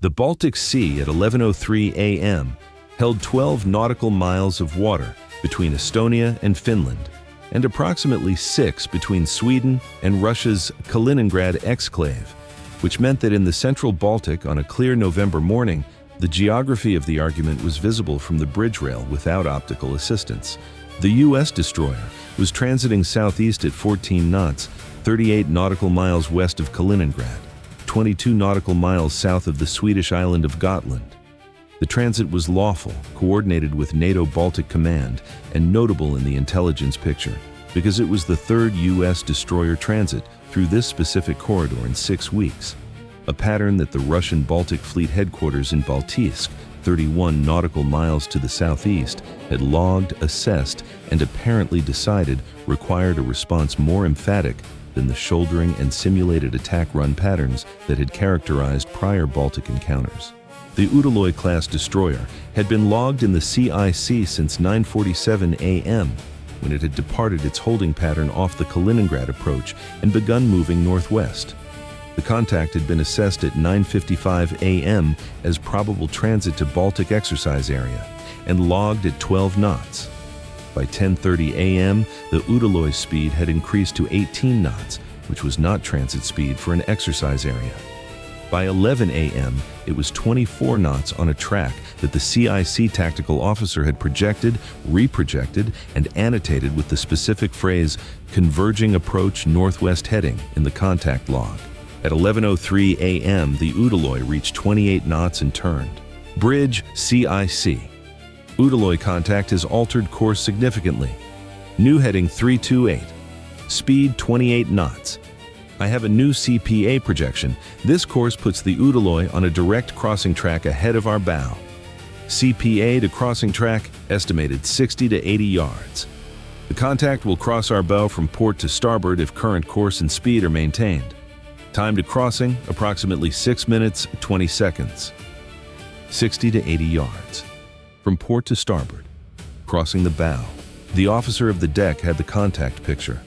The Baltic Sea at 11:03 a.m. held 12 nautical miles of water between Estonia and Finland, and approximately 6 between Sweden and Russia's Kaliningrad exclave, which meant that in the central Baltic on a clear November morning, the geography of the argument was visible from the bridge rail without optical assistance. The U.S. destroyer was transiting southeast at 14 knots, 38 nautical miles west of Kaliningrad, 22 nautical miles south of the Swedish island of Gotland. The transit was lawful, coordinated with NATO Baltic Command, and notable in the intelligence picture, because it was the third U.S. destroyer transit through this specific corridor in 6 weeks, a pattern that the Russian Baltic Fleet headquarters in Baltisk, 31 nautical miles to the southeast, had logged, assessed, and apparently decided required a response more emphatic than the shouldering and simulated attack run patterns that had characterized prior Baltic encounters. The Udaloy-class destroyer had been logged in the CIC since 9:47 a.m., when it had departed its holding pattern off the Kaliningrad approach and begun moving northwest. The contact had been assessed at 9:55 a.m. as probable transit to Baltic exercise area and logged at 12 knots. By 10:30 a.m., the Udaloy speed had increased to 18 knots, which was not transit speed for an exercise area. By 11 a.m., it was 24 knots on a track that the CIC tactical officer had projected, reprojected, and annotated with the specific phrase, "converging approach northwest heading" in the contact log. At 11:03 a.m., the Udaloy reached 28 knots and turned. Bridge CIC. Udaloy contact has altered course significantly. New heading 328. Speed 28 knots. I have a new CPA projection. This course puts the Udaloy on a direct crossing track ahead of our bow. CPA to crossing track estimated 60 to 80 yards. The contact will cross our bow from port to starboard if current course and speed are maintained. Time to crossing, approximately 6 minutes, 20 seconds. 60 to 80 yards. From port to starboard. Crossing the bow. The officer of the deck had the contact picture.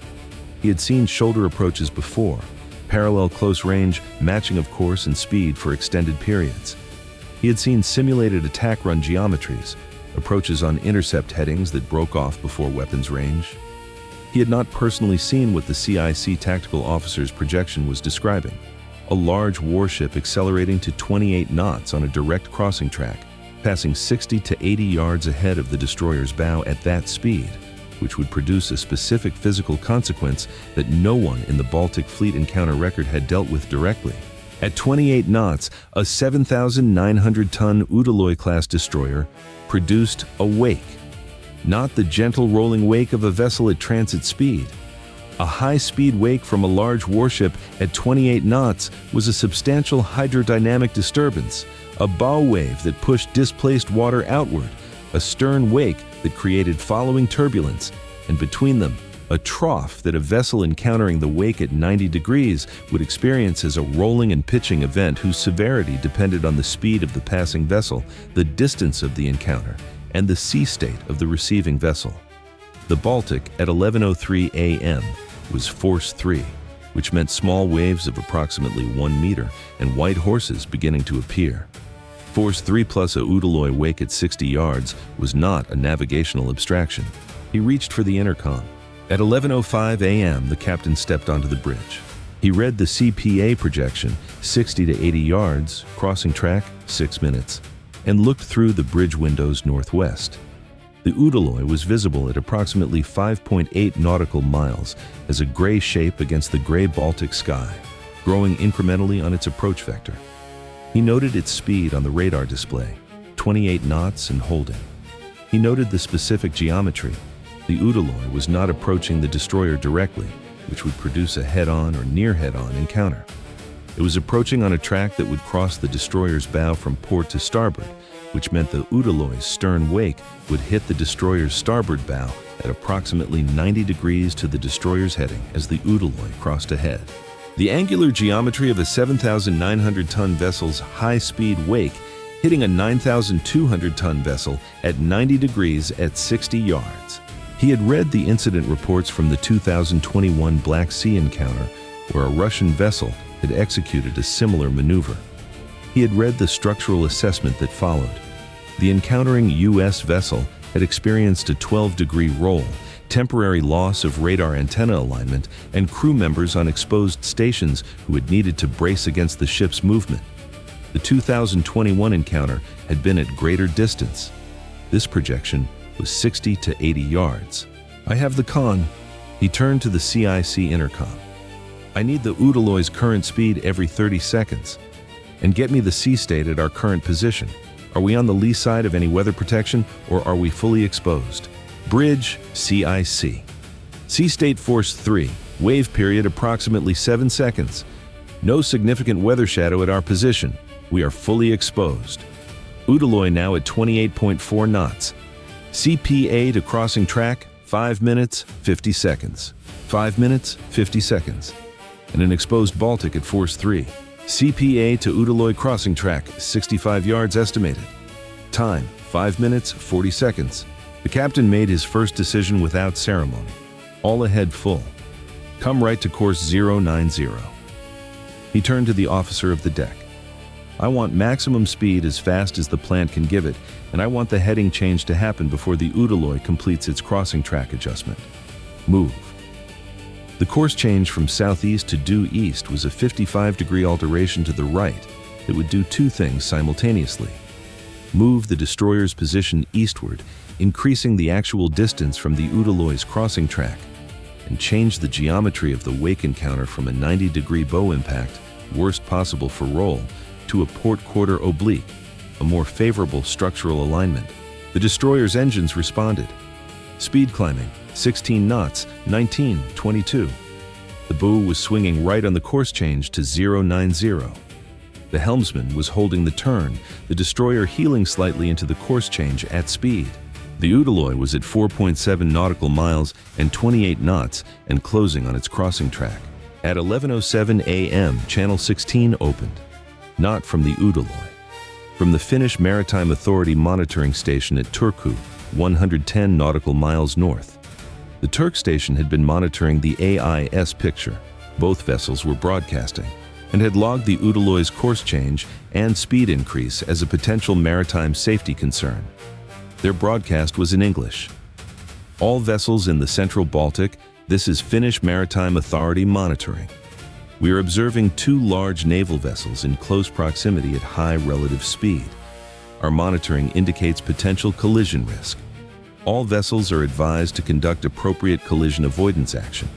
He had seen shoulder approaches before, parallel close range, matching of course and speed for extended periods. He had seen simulated attack run geometries, approaches on intercept headings that broke off before weapons range. He had not personally seen what the CIC tactical officer's projection was describing, a large warship accelerating to 28 knots on a direct crossing track, passing 60 to 80 yards ahead of the destroyer's bow at that speed, which would produce a specific physical consequence that no one in the Baltic Fleet encounter record had dealt with directly. At 28 knots, a 7,900-ton Udaloy-class destroyer produced a wake, not the gentle rolling wake of a vessel at transit speed. A high-speed wake from a large warship at 28 knots was a substantial hydrodynamic disturbance, a bow wave that pushed displaced water outward, a stern wake that created following turbulence, and between them, a trough that a vessel encountering the wake at 90 degrees would experience as a rolling and pitching event whose severity depended on the speed of the passing vessel, the distance of the encounter, and the sea state of the receiving vessel. The Baltic at 11:03 a.m. was Force 3, which meant small waves of approximately 1 meter and white horses beginning to appear. Force 3 plus a Udaloy wake at 60 yards was not a navigational abstraction. He reached for the intercom. At 11:05 a.m., the captain stepped onto the bridge. He read the CPA projection, 60 to 80 yards, crossing track, 6 minutes, and looked through the bridge windows northwest. The Udaloy was visible at approximately 5.8 nautical miles as a gray shape against the gray Baltic sky, growing incrementally on its approach vector. He noted its speed on the radar display, 28 knots and holding. He noted the specific geometry. The Udaloy was not approaching the destroyer directly, which would produce a head-on or near head-on encounter. It was approaching on a track that would cross the destroyer's bow from port to starboard, which meant the Udaloy's stern wake would hit the destroyer's starboard bow at approximately 90 degrees to the destroyer's heading as the Udaloy crossed ahead. The angular geometry of a 7,900-ton vessel's high-speed wake hitting a 9,200-ton vessel at 90 degrees at 60 yards. He had read the incident reports from the 2021 Black Sea encounter, where a Russian vessel had executed a similar maneuver. He had read the structural assessment that followed. The encountering U.S. vessel had experienced a 12-degree roll, temporary loss of radar antenna alignment, and crew members on exposed stations who had needed to brace against the ship's movement. The 2021 encounter had been at greater distance. This projection was 60 to 80 yards. "I have the con." He turned to the CIC intercom. "I need the Udaloy's current speed every 30 seconds. And get me the sea state at our current position. Are we on the lee side of any weather protection, or are we fully exposed?" Bridge, CIC. Sea state force 3, wave period approximately 7 seconds. No significant weather shadow at our position. We are fully exposed. Udaloy now at 28.4 knots. CPA to crossing track, 5 minutes, 50 seconds. 5 minutes, 50 seconds. And an exposed Baltic at force 3. CPA to Udaloy crossing track, 65 yards estimated. Time, 5 minutes, 40 seconds. The captain made his first decision without ceremony. All ahead full. Come right to course 090. He turned to the officer of the deck. "I want maximum speed as fast as the plant can give it, and I want the heading change to happen before the Udaloy completes its crossing track adjustment. Move." The course change from southeast to due east was a 55-degree alteration to the right that would do two things simultaneously. Move the destroyer's position eastward, increasing the actual distance from the Udaloy's crossing track, and change the geometry of the wake encounter from a 90-degree bow impact, worst possible for roll, to a port quarter oblique, a more favorable structural alignment. The destroyer's engines responded. Speed climbing, 16 knots, 19:22. The bow was swinging right on the course change to 090. The helmsman was holding the turn, the destroyer heeling slightly into the course change at speed. The Udaloy was at 4.7 nautical miles and 28 knots and closing on its crossing track. At 11:07 a.m., Channel 16 opened. Not from the Udaloy. From the Finnish Maritime Authority monitoring station at Turku, 110 nautical miles north. The Turk station had been monitoring the AIS picture. Both vessels were broadcasting and had logged the Udaloy's course change and speed increase as a potential maritime safety concern. Their broadcast was in English. "All vessels in the central Baltic, this is Finnish Maritime Authority monitoring. We are observing two large naval vessels in close proximity at high relative speed. Our monitoring indicates potential collision risk. All vessels are advised to conduct appropriate collision avoidance action.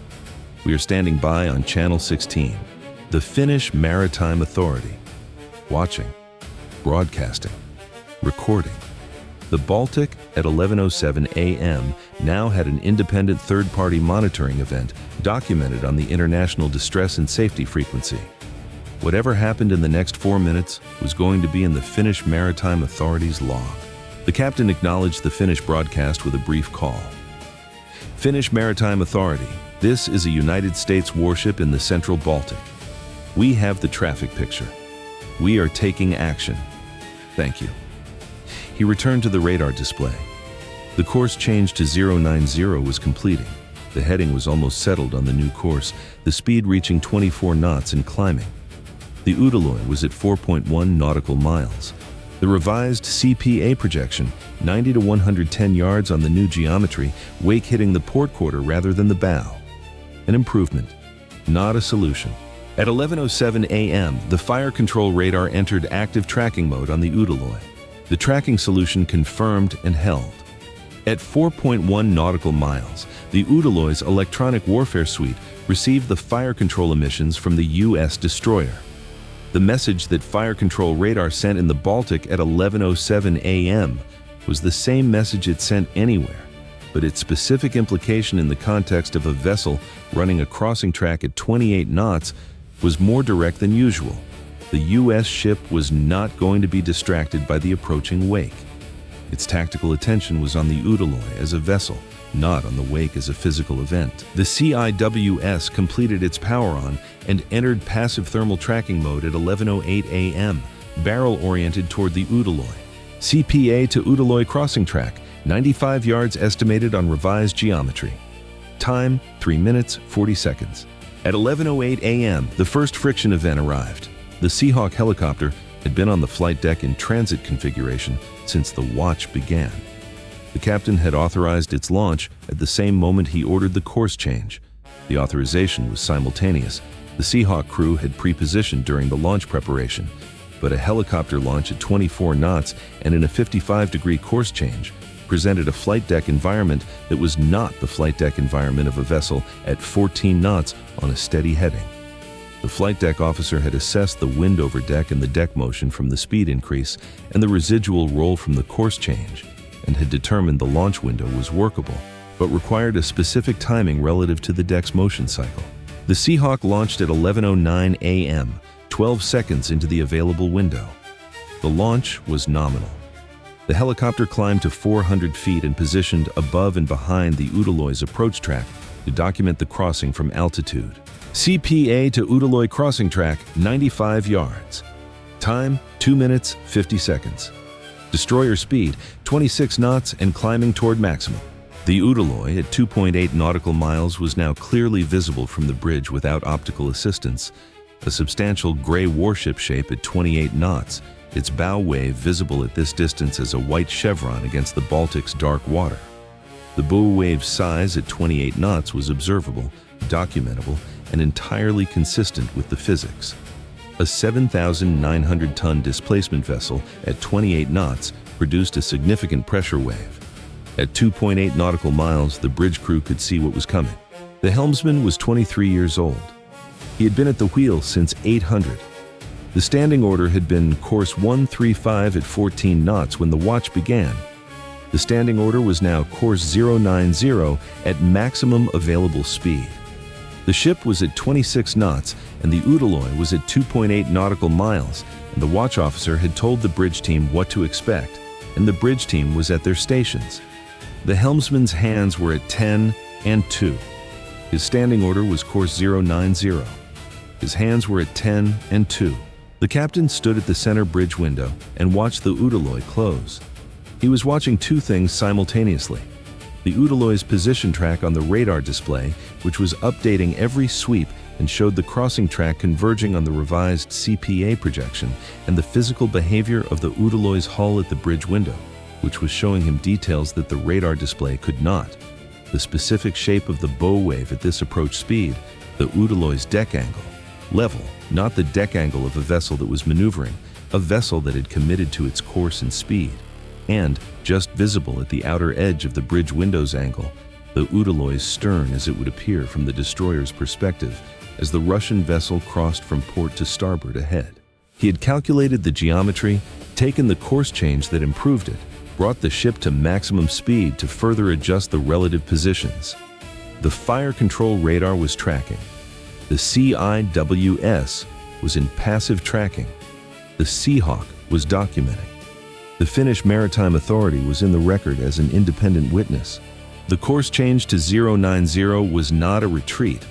We are standing by on Channel 16. The Finnish Maritime Authority. Watching. Broadcasting. Recording." The Baltic, at 11:07 a.m., now had an independent third-party monitoring event documented on the International Distress and Safety Frequency. Whatever happened in the next 4 minutes was going to be in the Finnish Maritime Authority's log. The captain acknowledged the Finnish broadcast with a brief call. "Finnish Maritime Authority, this is a United States warship in the central Baltic. We have the traffic picture. We are taking action. Thank you." He returned to the radar display. The course change to 090 was completing. The heading was almost settled on the new course, the speed reaching 24 knots and climbing. The Udaloy was at 4.1 nautical miles. The revised CPA projection, 90 to 110 yards on the new geometry, wake hitting the port quarter rather than the bow. An improvement, not a solution. At 11:07 a.m., the fire control radar entered active tracking mode on the Udaloy. The tracking solution confirmed and held. At 4.1 nautical miles, the Udaloy's electronic warfare suite received the fire control emissions from the U.S. destroyer. The message that fire control radar sent in the Baltic at 11:07 a.m. was the same message it sent anywhere, but its specific implication in the context of a vessel running a crossing track at 28 knots was more direct than usual. The U.S. ship was not going to be distracted by the approaching wake. Its tactical attention was on the Udaloy as a vessel, not on the wake as a physical event. The CIWS completed its power-on and entered passive thermal tracking mode at 11:08 a.m., barrel-oriented toward the Udaloy. CPA to Udaloy crossing track, 95 yards estimated on revised geometry. Time, 3 minutes, 40 seconds. At 11:08 a.m., the first friction event arrived. The Seahawk helicopter, had been on the flight deck in transit configuration since the watch began. The captain had authorized its launch at the same moment he ordered the course change. The authorization was simultaneous. The Seahawk crew had pre-positioned during the launch preparation, but a helicopter launch at 24 knots and in a 55-degree course change presented a flight deck environment that was not the flight deck environment of a vessel at 14 knots on a steady heading. The flight deck officer had assessed the wind over deck and the deck motion from the speed increase and the residual roll from the course change, and had determined the launch window was workable, but required a specific timing relative to the deck's motion cycle. The Seahawk launched at 11:09 a.m., 12 seconds into the available window. The launch was nominal. The helicopter climbed to 400 feet and positioned above and behind the Udaloy's approach track to document the crossing from altitude. CPA to Udaloy crossing track, 95 yards. Time, 2 minutes, 50 seconds. Destroyer speed, 26 knots and climbing toward maximum. The Udaloy at 2.8 nautical miles was now clearly visible from the bridge without optical assistance. A substantial gray warship shape at 28 knots, its bow wave visible at this distance as a white chevron against the Baltic's dark water. The bow wave's size at 28 knots was observable, documentable, and entirely consistent with the physics. A 7,900-ton displacement vessel at 28 knots produced a significant pressure wave. At 2.8 nautical miles, the bridge crew could see what was coming. The helmsman was 23 years old. He had been at the wheel since 800. The standing order had been course 135 at 14 knots when the watch began. The standing order was now course 090 at maximum available speed. The ship was at 26 knots and the Udaloy was at 2.8 nautical miles, and the watch officer had told the bridge team what to expect, and the bridge team was at their stations. The helmsman's hands were at 10 and 2. His standing order was course 090. His hands were at 10 and 2. The captain stood at the center bridge window and watched the Udaloy close. He was watching two things simultaneously: the Udaloy's position track on the radar display, which was updating every sweep and showed the crossing track converging on the revised CPA projection, and the physical behavior of the Udaloy's hull at the bridge window, which was showing him details that the radar display could not: the specific shape of the bow wave at this approach speed, the Udaloy's deck angle, level, not the deck angle of a vessel that was maneuvering, a vessel that had committed to its course and speed, and, just visible at the outer edge of the bridge window's angle, the Udaloy's stern as it would appear from the destroyer's perspective as the Russian vessel crossed from port to starboard ahead. He had calculated the geometry, taken the course change that improved it, brought the ship to maximum speed to further adjust the relative positions. The fire control radar was tracking. The CIWS was in passive tracking. The Seahawk was documenting. The Finnish Maritime Authority was in the record as an independent witness. The course change to 090 was not a retreat.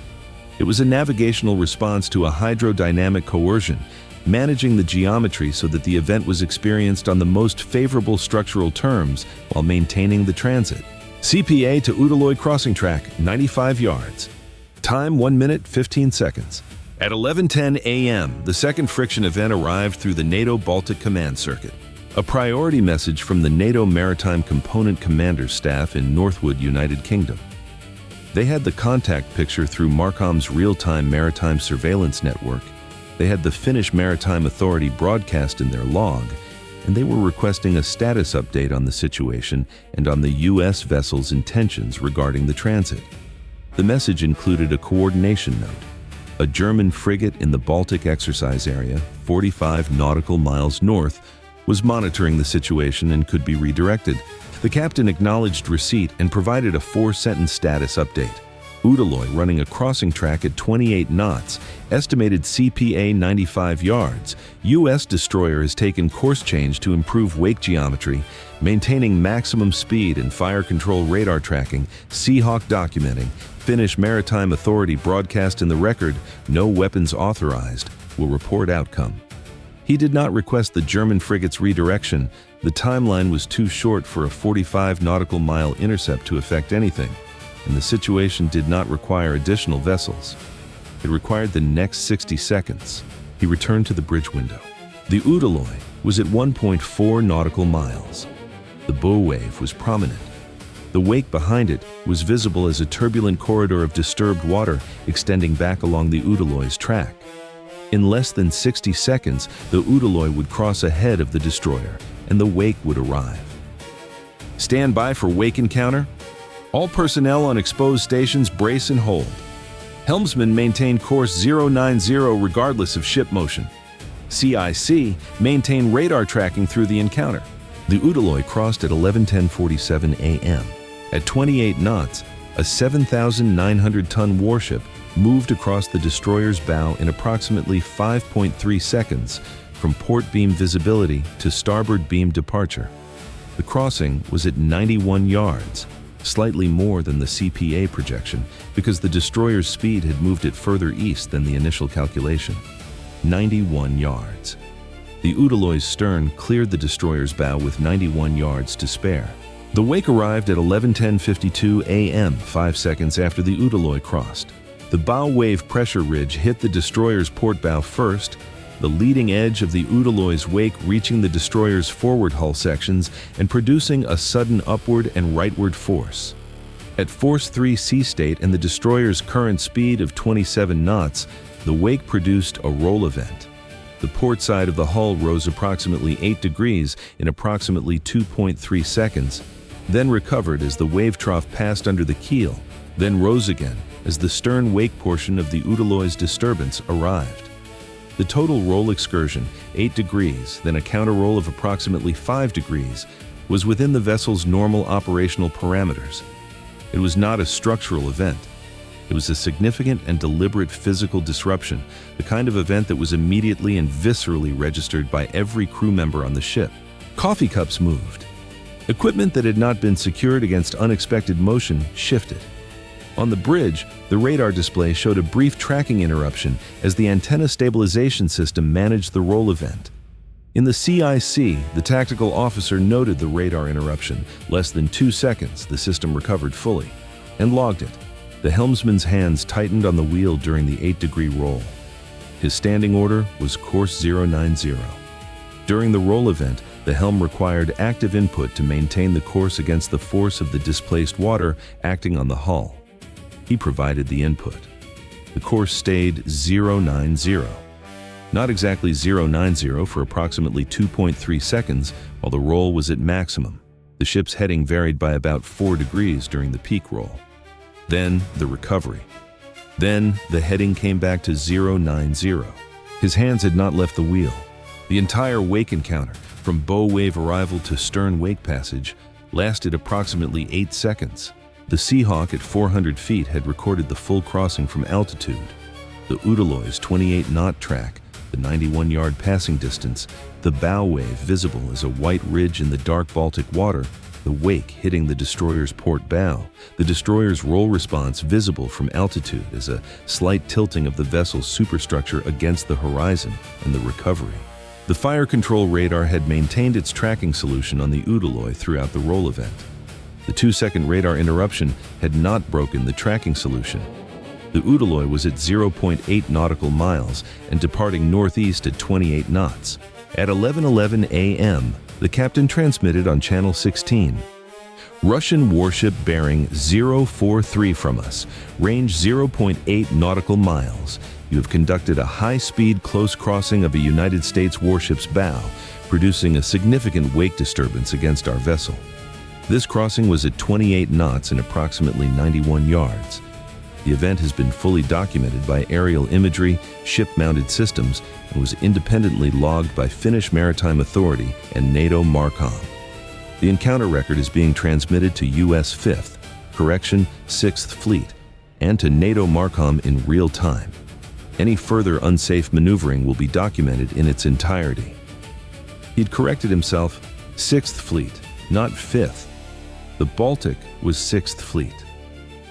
It was a navigational response to a hydrodynamic coercion, managing the geometry so that the event was experienced on the most favorable structural terms while maintaining the transit. CPA to Udaloy crossing track, 95 yards. Time 1 minute, 15 seconds. At 11:10 a.m., the second friction event arrived through the NATO Baltic Command Circuit. A priority message from the NATO Maritime Component Commander's staff in Northwood, United Kingdom. They had the contact picture through MARCOM's real-time maritime surveillance network. They had the Finnish Maritime Authority broadcast in their log, and they were requesting a status update on the situation and on the U.S. vessel's intentions regarding the transit. The message included a coordination note. A German frigate in the Baltic exercise area, 45 nautical miles north, was monitoring the situation and could be redirected. The captain acknowledged receipt and provided a 4-sentence status update. Udaloy running a crossing track at 28 knots, estimated CPA 95 yards. U.S. destroyer has taken course change to improve wake geometry, maintaining maximum speed and fire control radar tracking. Seahawk documenting. Finnish Maritime Authority broadcast in the record, no weapons authorized, will report outcome. He did not request the German frigate's redirection. The timeline was too short for a 45 nautical mile intercept to affect anything, and the situation did not require additional vessels. It required the next 60 seconds. He returned to the bridge window. The Udaloy was at 1.4 nautical miles. The bow wave was prominent. The wake behind it was visible as a turbulent corridor of disturbed water extending back along the Udaloy's track. In less than 60 seconds, the Udaloy would cross ahead of the destroyer, and the wake would arrive. Stand by for wake encounter. All personnel on exposed stations brace and hold. Helmsman maintain course 090 regardless of ship motion. CIC maintain radar tracking through the encounter. The Udaloy crossed at 11:10:47 a.m. At 28 knots, a 7,900-ton warship moved across the destroyer's bow in approximately 5.3 seconds from port beam visibility to starboard beam departure. The crossing was at 91 yards, slightly more than the CPA projection because the destroyer's speed had moved it further east than the initial calculation. 91 yards. The Udaloy's stern cleared the destroyer's bow with 91 yards to spare. The wake arrived at 11:10:52 a.m., 5 seconds after the Udaloy crossed. The bow wave pressure ridge hit the destroyer's port bow first, the leading edge of the Udaloy's wake reaching the destroyer's forward hull sections and producing a sudden upward and rightward force. At force 3 sea state and the destroyer's current speed of 27 knots, the wake produced a roll event. The port side of the hull rose approximately 8 degrees in approximately 2.3 seconds, then recovered as the wave trough passed under the keel, then rose again as the stern wake portion of the Udaloy's disturbance arrived. The total roll excursion, 8 degrees, then a counter roll of approximately 5 degrees, was within the vessel's normal operational parameters. It was not a structural event. It was a significant and deliberate physical disruption, the kind of event that was immediately and viscerally registered by every crew member on the ship. Coffee cups moved. Equipment that had not been secured against unexpected motion shifted. On the bridge, the radar display showed a brief tracking interruption as the antenna stabilization system managed the roll event. In the CIC, the tactical officer noted the radar interruption. Less than 2 seconds, the system recovered fully, and logged it. The helmsman's hands tightened on the wheel during the 8-degree roll. His standing order was course 090. During the roll event, the helm required active input to maintain the course against the force of the displaced water acting on the hull. He provided the input. The course stayed 090. Not exactly 090 for approximately 2.3 seconds while the roll was at maximum. The ship's heading varied by about 4 degrees during the peak roll. Then the recovery. Then the heading came back to 090. His hands had not left the wheel. The entire wake encounter, from bow wave arrival to stern wake passage, lasted approximately 8 seconds. The Seahawk at 400 feet had recorded the full crossing from altitude. The Udaloy's 28-knot track, the 91-yard passing distance, the bow wave visible as a white ridge in the dark Baltic water, the wake hitting the destroyer's port bow, the destroyer's roll response visible from altitude as a slight tilting of the vessel's superstructure against the horizon, and the recovery. The fire control radar had maintained its tracking solution on the Udaloy throughout the roll event. The 2-second radar interruption had not broken the tracking solution. The Udaloy was at 0.8 nautical miles and departing northeast at 28 knots. At 11:11 a.m., the captain transmitted on Channel 16. Russian warship bearing 043 from us, range 0.8 nautical miles. You have conducted a high-speed close crossing of a United States warship's bow, producing a significant wake disturbance against our vessel. This crossing was at 28 knots and approximately 91 yards. The event has been fully documented by aerial imagery, ship-mounted systems, and was independently logged by Finnish Maritime Authority and NATO MARCOM. The encounter record is being transmitted to U.S. 5th, 6th Fleet, and to NATO MARCOM in real time. Any further unsafe maneuvering will be documented in its entirety. He'd corrected himself, 6th Fleet, not 5th. The Baltic was 6th Fleet.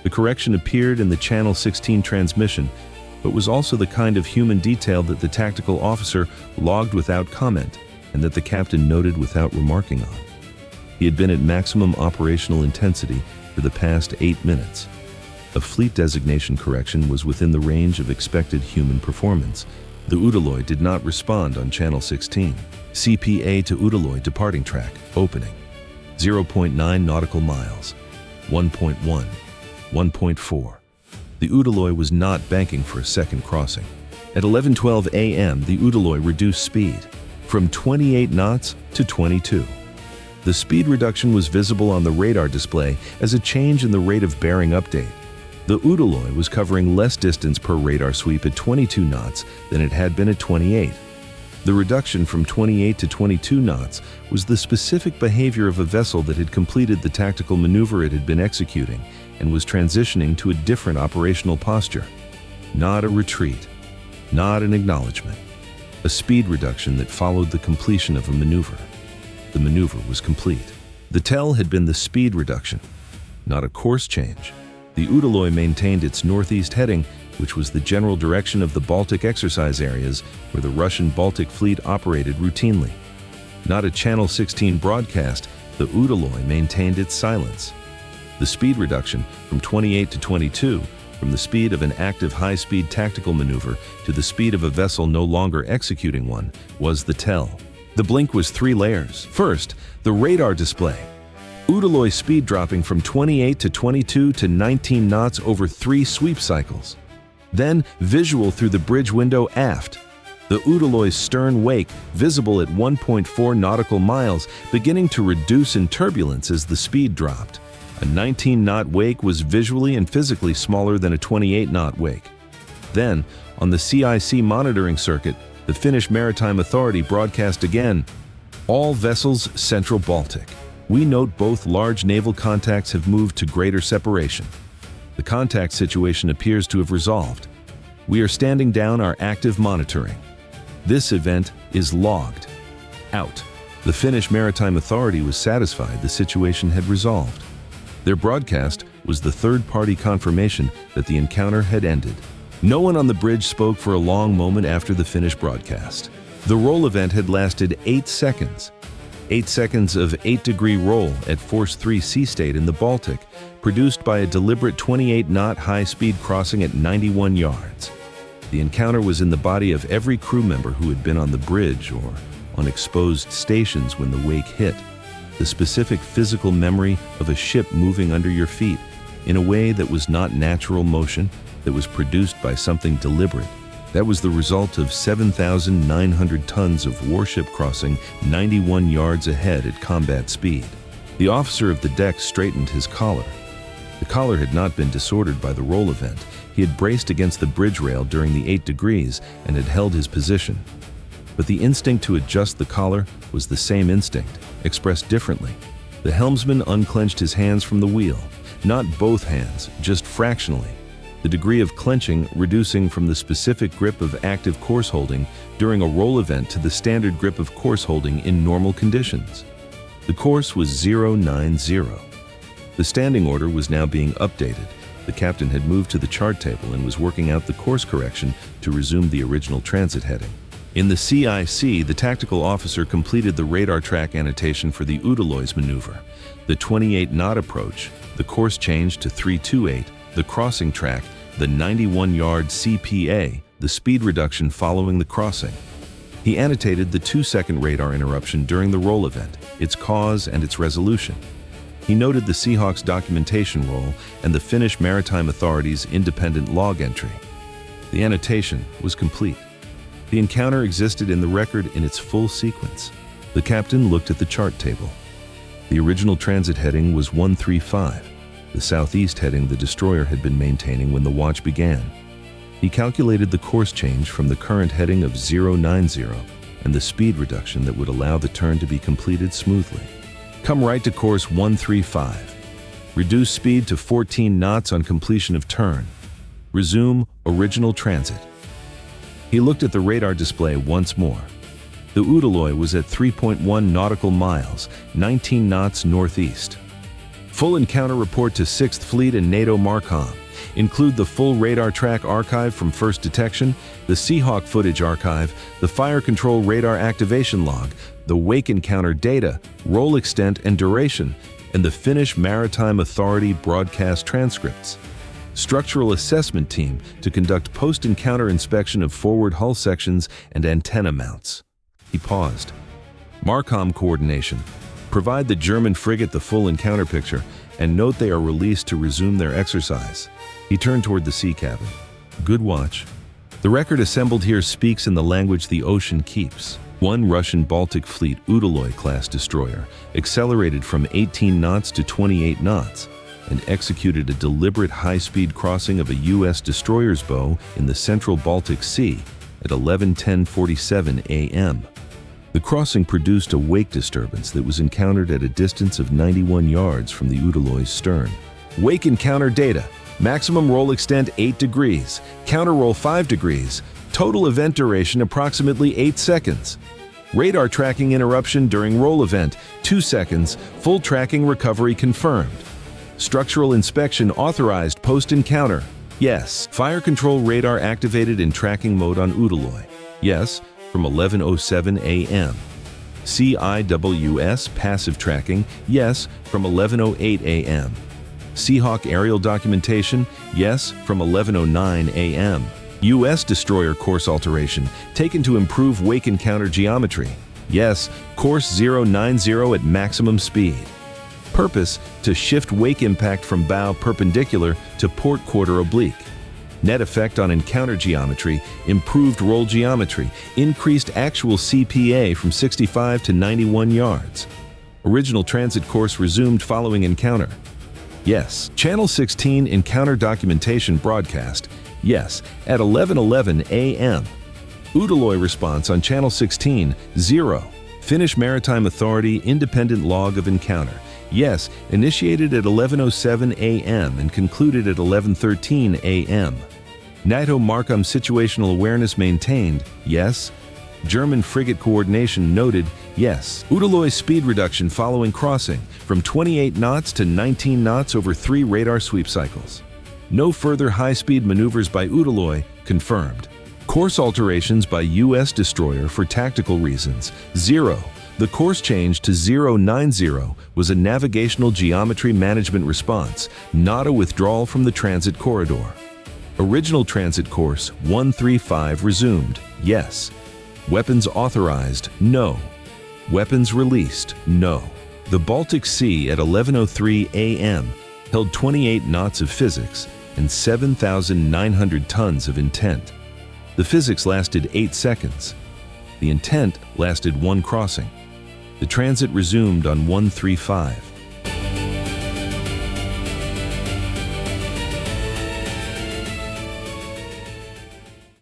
The correction appeared in the Channel 16 transmission, but was also the kind of human detail that the tactical officer logged without comment and that the captain noted without remarking on. He had been at maximum operational intensity for the past 8 minutes. A fleet designation correction was within the range of expected human performance, The Udaloy did not respond on Channel 16. CPA to Udaloy departing track, opening. 0.9 nautical miles. 1.1. 1.4. The Udaloy was not banking for a second crossing. At 11:12 a.m., the Udaloy reduced speed from 28 knots to 22. The speed reduction was visible on the radar display as a change in the rate of bearing update. The Udaloy was covering less distance per radar sweep at 22 knots than it had been at 28. The reduction from 28 to 22 knots was the specific behavior of a vessel that had completed the tactical maneuver it had been executing and was transitioning to a different operational posture. Not a retreat, not an acknowledgement. A speed reduction that followed the completion of a maneuver. The maneuver was complete. The tell had been the speed reduction, not a course change. The Udaloy maintained its northeast heading, which was the general direction of the Baltic exercise areas where the Russian Baltic fleet operated routinely. Not a Channel 16 broadcast, the Udaloy maintained its silence. The speed reduction from 28 to 22, from the speed of an active high-speed tactical maneuver to the speed of a vessel no longer executing one, was the tell. The blink was 3 layers. First, the radar display. Udaloy speed dropping from 28 to 22 to 19 knots over 3 sweep cycles. Then, visual through the bridge window aft. The Udaloy's stern wake, visible at 1.4 nautical miles, beginning to reduce in turbulence as the speed dropped. A 19-knot wake was visually and physically smaller than a 28-knot wake. Then, on the CIC monitoring circuit, the Finnish Maritime Authority broadcast again, "All vessels Central Baltic. We note both large naval contacts have moved to greater separation. The contact situation appears to have resolved. We are standing down our active monitoring. This event is logged. Out." The Finnish Maritime Authority was satisfied the situation had resolved. Their broadcast was the third-party confirmation that the encounter had ended. No one on the bridge spoke for a long moment after the Finnish broadcast. The roll event had lasted 8 seconds. 8 seconds of 8-degree roll at Force 3 sea state in the Baltic, produced by a deliberate 28-knot high-speed crossing at 91 yards. The encounter was in the body of every crew member who had been on the bridge or on exposed stations when the wake hit. The specific physical memory of a ship moving under your feet in a way that was not natural motion, that was produced by something deliberate. That was the result of 7,900 tons of warship crossing 91 yards ahead at combat speed. The officer of the deck straightened his collar. The collar had not been disordered by the roll event. He had braced against the bridge rail during the 8 degrees and had held his position. But the instinct to adjust the collar was the same instinct, expressed differently. The helmsman unclenched his hands from the wheel, not both hands, just fractionally, the degree of clenching reducing from the specific grip of active course holding during a roll event to the standard grip of course holding in normal conditions. The course was 090. The standing order was now being updated. The captain had moved to the chart table and was working out the course correction to resume the original transit heading. In the CIC, the tactical officer completed the radar track annotation for the Udaloy's maneuver. The 28-knot approach, the course change to 328, the crossing track, the 91-yard CPA, the speed reduction following the crossing. He annotated the 2-second radar interruption during the roll event, its cause and its resolution. He noted the Seahawk's documentation roll and the Finnish Maritime Authority's independent log entry. The annotation was complete. The encounter existed in the record in its full sequence. The captain looked at the chart table. The original transit heading was 135, the southeast heading the destroyer had been maintaining when the watch began. He calculated the course change from the current heading of 090 and the speed reduction that would allow the turn to be completed smoothly. Come right to course 135. Reduce speed to 14 knots on completion of turn. Resume original transit. He looked at the radar display once more. The Udaloy was at 3.1 nautical miles, 19 knots northeast. Full encounter report to 6th Fleet and NATO MARCOM. Include the full radar track archive from first detection, the Seahawk footage archive, the fire control radar activation log, the wake encounter data, roll extent and duration, and the Finnish Maritime Authority broadcast transcripts. Structural assessment team to conduct post-encounter inspection of forward hull sections and antenna mounts. He paused. MARCOM coordination. Provide the German frigate the full encounter picture and note they are released to resume their exercise. He turned toward the sea cabin. Good watch. The record assembled here speaks in the language the ocean keeps. One Russian Baltic Fleet Udaloy-class destroyer accelerated from 18 knots to 28 knots and executed a deliberate high-speed crossing of a U.S. destroyer's bow in the central Baltic Sea at 11:10:47 a.m. The crossing produced a wake disturbance that was encountered at a distance of 91 yards from the Udaloy's stern. Wake encounter data. Maximum roll extent 8 degrees, counter roll 5 degrees, total event duration approximately 8 seconds. Radar tracking interruption during roll event 2 seconds, full tracking recovery confirmed. Structural inspection authorized post-encounter. Yes. Fire control radar activated in tracking mode on Udaloy. Yes, from 11:07 a.m. CIWS passive tracking. Yes, from 11:08 a.m. Seahawk aerial documentation. Yes, from 11:09 a.m. U.S. destroyer course alteration taken to improve wake encounter geometry. Yes, course 090 at maximum speed. Purpose to shift wake impact from bow perpendicular to port quarter oblique. Net effect on encounter geometry, improved roll geometry, increased actual CPA from 65 to 91 yards. Original transit course resumed following encounter. Yes. Channel 16 encounter documentation broadcast. Yes, at 11:11 a.m. Udaloy response on Channel 16, 0. Finnish Maritime Authority independent log of encounter. Yes, initiated at 11:07 a.m. and concluded at 11:13 a.m. NATO MARCOM situational awareness maintained. Yes. German frigate coordination noted. Yes. Udaloy speed reduction following crossing from 28 knots to 19 knots over 3 radar sweep cycles. No further high-speed maneuvers by Udaloy confirmed. Course alterations by U.S. destroyer for tactical reasons. 0. The course change to 090 was a navigational geometry management response, not a withdrawal from the transit corridor. Original transit course 135 resumed. Yes. Weapons authorized. No. Weapons released. No. The Baltic Sea at 11:03 a.m. held 28 knots of physics and 7,900 tons of intent. The physics lasted 8 seconds. The intent lasted 1 crossing. The transit resumed on 135.